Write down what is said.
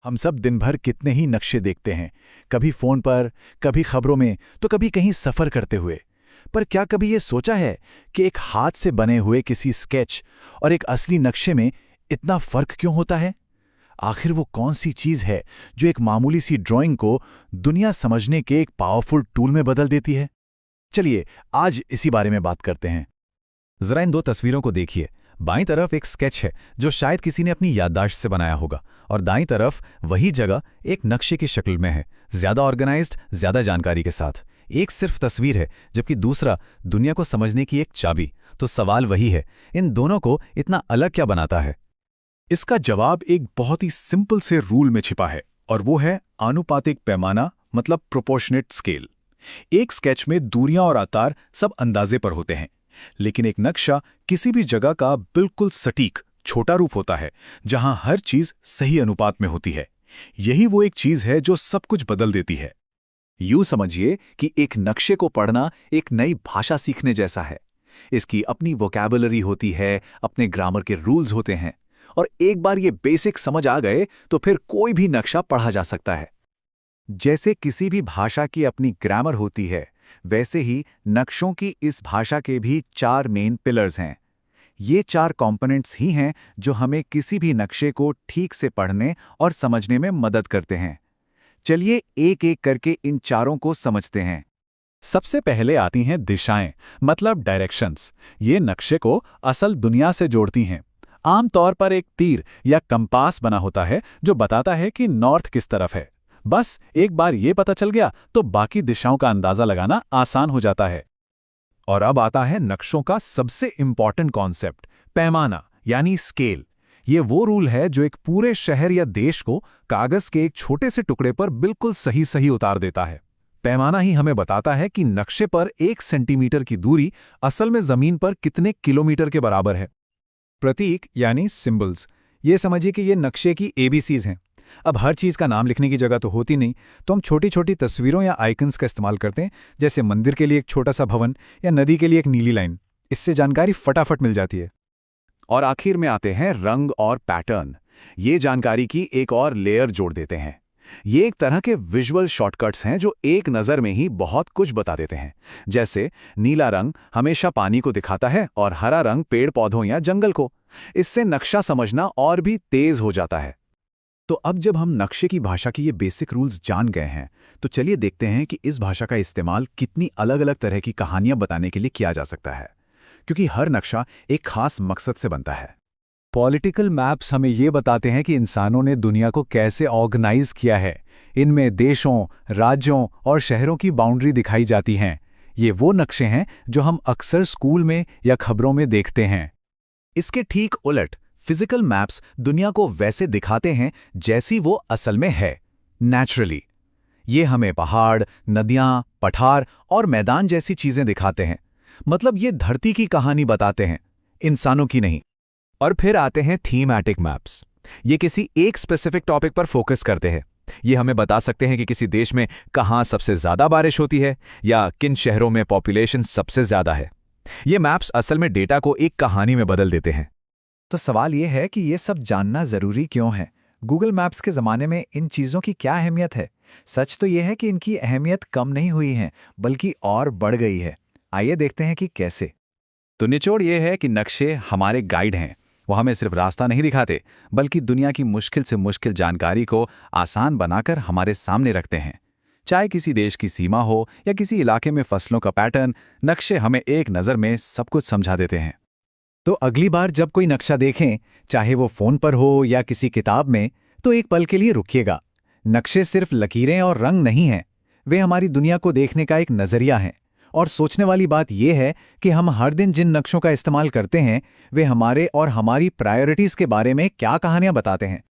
हम सब दिन भर कितने ही नक्शे देखते हैं, कभी फोन पर, कभी खबरों में, तो कभी कहीं सफर करते हुए। पर क्या कभी ये सोचा है कि एक हाथ से बने हुए किसी स्केच और एक असली नक्शे में इतना फर्क क्यों होता है? आखिर वो कौन सी चीज है जो एक मामूली सी ड्राइंग को दुनिया समझने के एक पावरफुल टूल में बदल देती है? चलिए आज इसी बारे में बात करते हैं। जरा इन दो तस्वीरों को देखिए। बाईं तरफ एक स्केच है जो शायद किसी ने अपनी याददाश्त से बनाया होगा, और दाईं तरफ वही जगह एक नक्शे की शक्ल में है, ज्यादा ऑर्गेनाइज्ड, ज्यादा जानकारी के साथ। एक सिर्फ तस्वीर है जबकि दूसरा दुनिया को समझने की एक चाबी। तो सवाल वही है, इन दोनों को इतना अलग क्या बनाता है? इसका जवाब एक बहुत ही सिंपल से रूल में छिपा है, और वो है आनुपातिक पैमाना, मतलब प्रोपोर्शनेट स्केल। एक स्केच में दूरियां और आकार सब अंदाजे पर होते हैं, लेकिन एक नक्शा किसी भी जगह का बिल्कुल सटीक छोटा रूप होता है, जहां हर चीज सही अनुपात में होती है। यही वो एक चीज है जो सब कुछ बदल देती है। यूं समझिए कि एक नक्शे को पढ़ना एक नई भाषा सीखने जैसा है। इसकी अपनी वोकैबुलरी होती है, अपने ग्रामर के रूल्स होते हैं, और एक बार ये बेसिक समझ आ गए तो फिर कोई भी नक्शा पढ़ा जा सकता है। जैसे किसी भी भाषा की अपनी ग्रामर होती है, वैसे ही नक्शों की इस भाषा के भी 4 मेन पिलर्स हैं। ये 4 कंपोनेंट्स ही हैं जो हमें किसी भी नक्शे को ठीक से पढ़ने और समझने में मदद करते हैं। चलिए एक एक करके इन चारों को समझते हैं। सबसे पहले आती हैं दिशाएं, मतलब डायरेक्शंस। ये नक्शे को असल दुनिया से जोड़ती हैं। आमतौर पर एक तीर या कंपास बना होता है जो बताता है कि नॉर्थ किस तरफ है। बस एक बार ये पता चल गया तो बाकी दिशाओं का अंदाजा लगाना आसान हो जाता है। और अब आता है नक्शों का सबसे इंपॉर्टेंट कॉन्सेप्ट, पैमाना यानी स्केल। ये वो रूल है जो एक पूरे शहर या देश को कागज के एक छोटे से टुकड़े पर बिल्कुल सही सही उतार देता है। पैमाना ही हमें बताता है कि नक्शे पर 1 सेंटीमीटर की दूरी असल में जमीन पर कितने किलोमीटर के बराबर है। प्रतीक यानी सिंबल्स, ये समझिए कि ये नक्शे की ABCs हैं। अब हर चीज़ का नाम लिखने की जगह तो होती नहीं, तो हम छोटी छोटी तस्वीरों या आइकन्स का इस्तेमाल करते हैं, जैसे मंदिर के लिए एक छोटा सा भवन या नदी के लिए एक नीली लाइन। इससे जानकारी फटाफट मिल जाती है। और आखिर में आते हैं रंग और पैटर्न। ये जानकारी की एक और लेयर जोड़ देते हैं। ये एक तरह के विजुअल शॉर्टकट्स हैं जो एक नज़र में ही बहुत कुछ बता देते हैं। जैसे नीला रंग हमेशा पानी को दिखाता है और हरा रंग पेड़ पौधों या जंगल को। इससे नक्शा समझना और भी तेज हो जाता है। तो अब जब हम नक्शे की भाषा के ये बेसिक रूल्स जान गए हैं, तो चलिए देखते हैं कि इस भाषा का इस्तेमाल कितनी अलग-अलग तरह की कहानियां बताने के लिए किया जा सकता है, क्योंकि हर नक्शा एक खास मकसद से बनता है। पॉलिटिकल मैप्स हमें ये बताते हैं कि इंसानों ने दुनिया को कैसे ऑर्गेनाइज किया है। इनमें देशों, राज्यों और शहरों की बाउंड्री दिखाई जाती हैं। ये वो नक्शे हैं जो हम अक्सर स्कूल में या खबरों में देखते हैं। इसके ठीक उलट फिजिकल मैप्स दुनिया को वैसे दिखाते हैं जैसी वो असल में है, नेचुरली। ये हमें पहाड़, नदियां, पठार और मैदान जैसी चीजें दिखाते हैं। मतलब ये धरती की कहानी बताते हैं, इंसानों की नहीं। और फिर आते हैं थीमैटिक मैप्स। ये किसी एक स्पेसिफिक टॉपिक पर फोकस करते हैं। ये हमें बता सकते हैं कि किसी देश में कहाँ सबसे ज्यादा बारिश होती है या किन शहरों में पॉपुलेशन सबसे ज्यादा है। ये मैप्स असल में डेटा को एक कहानी में बदल देते हैं। तो सवाल ये है कि ये सब जानना ज़रूरी क्यों है? गूगल मैप्स के ज़माने में इन चीज़ों की क्या अहमियत है? सच तो ये है कि इनकी अहमियत कम नहीं हुई है, बल्कि और बढ़ गई है। आइए देखते हैं कि कैसे। तो निचोड़ ये है कि नक्शे हमारे गाइड हैं। वो हमें सिर्फ रास्ता नहीं दिखाते, बल्कि दुनिया की मुश्किल से मुश्किल जानकारी को आसान बनाकर हमारे सामने रखते हैं। चाहे किसी देश की सीमा हो या किसी इलाके में फसलों का पैटर्न, नक्शे हमें एक नज़र में सब कुछ समझा देते हैं। तो अगली बार जब कोई नक्शा देखें, चाहे वो फ़ोन पर हो या किसी किताब में, तो एक पल के लिए रुकिएगा। नक्शे सिर्फ लकीरें और रंग नहीं हैं, वे हमारी दुनिया को देखने का एक नज़रिया हैं। और सोचने वाली बात यह है कि हम हर दिन जिन नक्शों का इस्तेमाल करते हैं, वे हमारे और हमारी प्रायोरिटीज़ के बारे में क्या कहानियां बताते हैं।